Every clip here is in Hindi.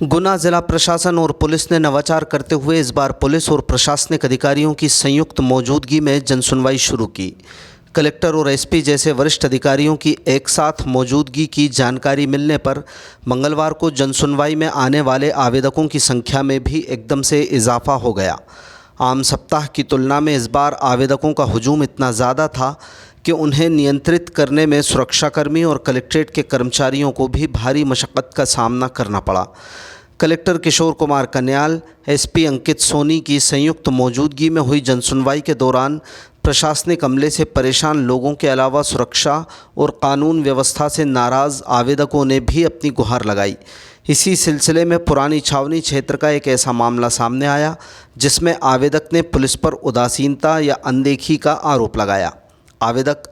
गुना जिला प्रशासन और पुलिस ने नवाचार करते हुए इस बार पुलिस और प्रशासनिक अधिकारियों की संयुक्त मौजूदगी में जनसुनवाई शुरू की। कलेक्टर और एसपी जैसे वरिष्ठ अधिकारियों की एक साथ मौजूदगी की जानकारी मिलने पर मंगलवार को जनसुनवाई में आने वाले आवेदकों की संख्या में भी एकदम से इजाफा हो गया। आम सप्ताह की तुलना में इस बार आवेदकों का हुजूम इतना ज़्यादा था कि उन्हें नियंत्रित करने में सुरक्षाकर्मी और कलेक्ट्रेट के कर्मचारियों को भी भारी मशक्क़त का सामना करना पड़ा। कलेक्टर किशोर कुमार कन्याल, एसपी अंकित सोनी की संयुक्त मौजूदगी में हुई जनसुनवाई के दौरान प्रशासनिक अमले से परेशान लोगों के अलावा सुरक्षा और कानून व्यवस्था से नाराज़ आवेदकों ने भी अपनी गुहार लगाई। इसी सिलसिले में पुरानी छावनी क्षेत्र का एक ऐसा मामला सामने आया जिसमें आवेदक ने पुलिस पर उदासीनता या अनदेखी का आरोप लगाया। आवेदक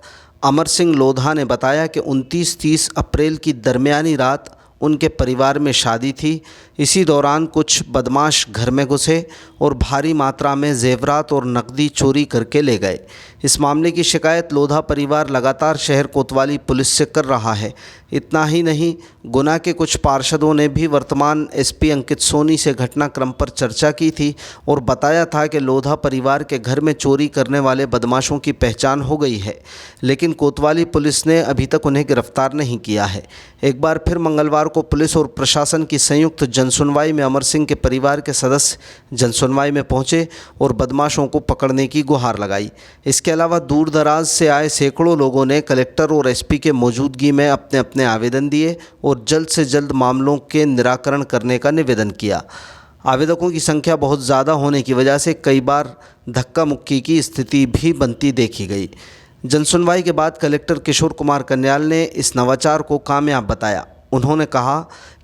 अमर सिंह लोधा ने बताया कि 29-30 अप्रैल की दरमियानी रात उनके परिवार में शादी थी। इसी दौरान कुछ बदमाश घर में घुसे और भारी मात्रा में जेवरात और नकदी चोरी करके ले गए। इस मामले की शिकायत लोधा परिवार लगातार शहर कोतवाली पुलिस से कर रहा है। इतना ही नहीं, गुना के कुछ पार्षदों ने भी वर्तमान एसपी अंकित सोनी से घटनाक्रम पर चर्चा की थी और बताया था कि लोधा परिवार के घर में चोरी करने वाले बदमाशों की पहचान हो गई है, लेकिन कोतवाली पुलिस ने अभी तक उन्हें गिरफ्तार नहीं किया है। एक बार फिर मंगलवार को पुलिस और प्रशासन की संयुक्त जनसुनवाई में अमर सिंह के परिवार के सदस्य जनसुनवाई में पहुंचे और बदमाशों को पकड़ने की गुहार लगाई। इसके अलावा दूर दराज से आए सैकड़ों लोगों ने कलेक्टर और एसपी के मौजूदगी में अपने अपने आवेदन दिए और जल्द से जल्द मामलों के निराकरण करने का निवेदन किया। आवेदकों की संख्या बहुत ज़्यादा होने की वजह से कई बार धक्का मुक्की की स्थिति भी बनती देखी गई। जनसुनवाई के बाद कलेक्टर किशोर कुमार कन्याल ने इस नवाचार को कामयाब बताया। उन्होंने कहा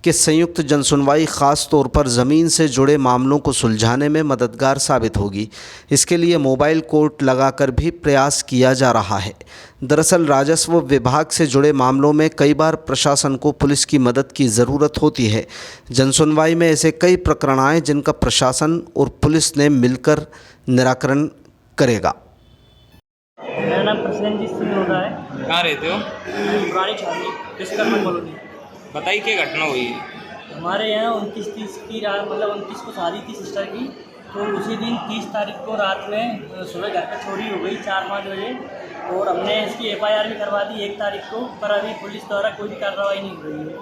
कि संयुक्त जनसुनवाई ख़ास तौर पर ज़मीन से जुड़े मामलों को सुलझाने में मददगार साबित होगी। इसके लिए मोबाइल कोर्ट लगाकर भी प्रयास किया जा रहा है। दरअसल राजस्व विभाग से जुड़े मामलों में कई बार प्रशासन को पुलिस की मदद की ज़रूरत होती है। जनसुनवाई में ऐसे कई प्रकरण आए जिनका प्रशासन और पुलिस ने मिलकर निराकरण करेगा। मेरा नाम प्रसेनजीत सिंह लोधा है। कहाँ रहते हो? पुरानी छावनी विश्वकर्मा कॉलोनी। बताइए क्या घटना हुई है? हमारे यहाँ 29-30 की रात, मतलब 29 को शादी थी सिस्टर की, तो उसी दिन 30 तारीख को रात में सुबह घर पर चोरी हो गई 4-5 बजे, और हमने इसकी एफआईआर भी करवा दी 1 तारीख को, पर अभी पुलिस द्वारा कोई भी कार्रवाई नहीं हो रही है।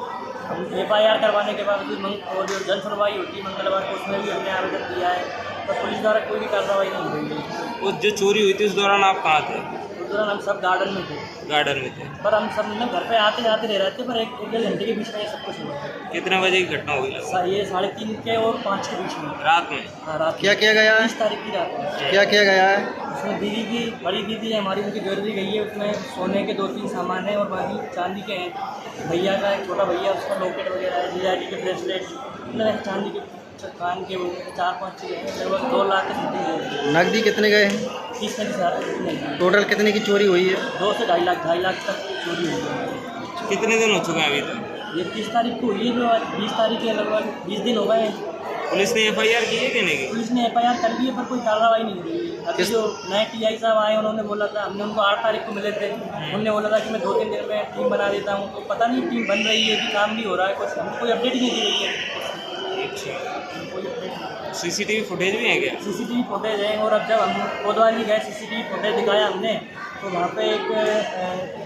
हम एफआईआर करवाने के बावजूद और जो जन सुनवाई होती है मंगलवार को, उसमें भी हमने आवेदन दिया है, पर पुलिस द्वारा कोई भी कार्रवाई नहीं हो रही है। वो जो चोरी हुई थी उस दौरान आप कहाँ थे? उस दौरान हम सब गार्डन में थे। गार्डन में थे। पर हम सब ना घर पे आते जाते रह रहे थे, पर एक डेढ़ घंटे के बीच में ये सब कुछ हुआ। कितने बजे की घटना हुई? ये 3:30 के और 5 के बीच में, रात में। हाँ रात। क्या किया गया है? 30 तारीख की रात में क्या किया गया है? उसमें दीदी की, बड़ी दीदी है हमारी, उनकी ज्वेलरी गई है, उसमें सोने के 2-3 सामान हैं और बाकी चांदी के हैं। भैया का एक छोटा भैया, उसका लॉकेट वगैरह है, जीआईडी के ब्रेसलेट, मतलब चांदी के कान के, वो 4-5 चीज़ें हैं, लगभग 2 लाख के समथिंग है। नकदी कितने गए हैं? 30-35 हज़ार। टोटल कितने की चोरी हुई है? 2 से 2.5 लाख तक चोरी हुई है। कितने दिन हो चुके हैं अभी तक? ये 30 तारीख को हुई है, जो आज 20 तारीख है, लगभग 20 दिन हो गए। पुलिस ने एफआईआर की है कि नहीं की? पुलिस ने एफआईआर कर ली है, पर कोई कार्रवाई नहीं हो रही है। अभी जो नए टीआई साहब आए, उन्होंने बोला था, हमने उनको 8 तारीख को मिले थे, उन्होंने बोला था कि मैं 2-3 दिन में टीम बना देता हूँ, तो पता नहीं टीम बन रही है कि काम नहीं हो रहा है, कुछ हमको कोई अपडेट ही नहीं दी रही है। सीसीटीवी फुटेज भी है क्या? सीसीटीवी फुटेज है, और अब जब हम कोतवाली गए, सीसीटीवी फुटेज दिखाया हमने, तो वहाँ पे एक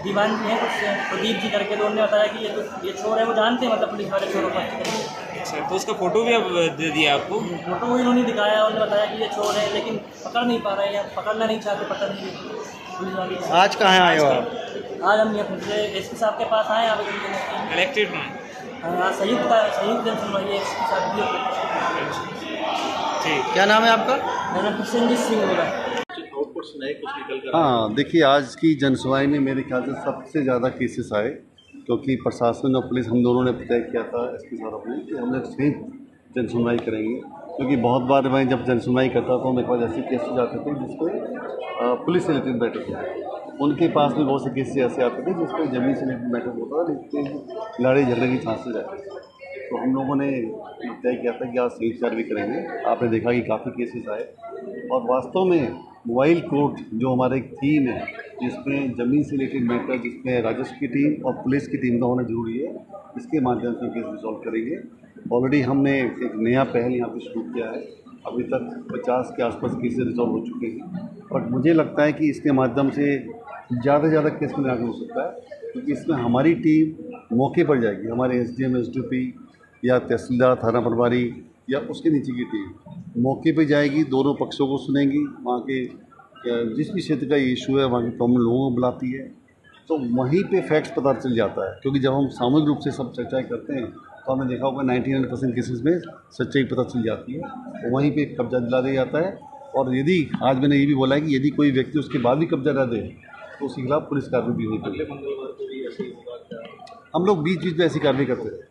दीवान जी हैं कुछ प्रदीप जी करके, तो उन्होंने बताया कि ये चोर है, वो जानते हैं, मतलब पुलिस वाले चोरों को। अच्छा, तो उसका फोटो भी अब दे दिया आपको? फोटो भी इन्होंने दिखाया, उन्होंने बताया कि ये चोर है, लेकिन पकड़ नहीं पा रहे हैं, पकड़ना नहीं चाहते, पता नहीं पुलिस वाले। आज कहाँ आए हो आप? आज हम ये एसपी साहब के पास आए आवेदन देने के लिए। कलेक्ट्रेट में? हाँ, संयुक्त जन सुनवाई है एसपी साहब भी। ठीक। क्या नाम है आपका? मेरा प्रसेनजीत सिंह लोधा। हाँ, देखिए आज की जनसुनवाई में मेरे ख्याल से सबसे ज़्यादा केसेस आए, क्योंकि प्रशासन और पुलिस हम दोनों ने तय किया था एसपी साहब ने कि हम लोग संयुक्त जनसुनवाई करेंगे, क्योंकि बहुत बार मैं जब जनसुनवाई करता था मेरे पास ऐसे केसेस जाते थे जिसपे पुलिस से रिलेटेड मैटर था, उनके पास भी बहुत से केसेस ऐसे आते थे जिसपे ज़मीन से रिलेटेड मैटर होता था, लेकिन लड़ाई झगड़े की चांसेस रहते थे। तो हम लोगों ने तय किया था कि आज संयुक्त कार्रवाई करेंगे। आपने देखा कि काफ़ी केसेस आए, और वास्तव में मोबाइल कोर्ट जो हमारा एक थीम है जिसमें ज़मीन से रिलेटेड मैटर, जिसमें राजस्व की टीम और पुलिस की टीम का होना जरूरी है। इसके माध्यम से केस रिजॉल्व करेंगे। ऑलरेडी हमने एक नया पहल यहाँ पे शुरू किया है। अभी तक 50 के आसपास केसेस रिजॉल्व हो चुके हैं, बट मुझे लगता है कि इसके माध्यम से ज़्यादा से ज़्यादा केस में आगे हो सकता है, क्योंकि इसमें हमारी टीम मौके पर जाएगी। हमारे SDM, SDP या तहसीलदार, थाना प्रभारी या उसके नीचे की टीम मौके पर जाएगी, दोनों पक्षों को सुनेंगी, वहाँ के जिस भी क्षेत्र का इशू है वहाँ के प्रॉब्लम लोगों को बुलाती है, तो वहीं पे फैक्ट्स पता चल जाता है। क्योंकि जब हम सामूहिक रूप से सब चर्चाएं करते हैं तो हमने देखा होगा 99% केसेस में सच्चाई पता चल जाती है, तो वहीं पे कब्जा दिला दिया जाता है। और यदि आज मैंने ये भी बोला है कि यदि कोई व्यक्ति उसके बाद भी कब्जा न दे तो उसके खिलाफ पुलिस कार्रवाई भी होनी चाहिए। हम लोग बीच बीच में ऐसी कार्रवाई करते हैं।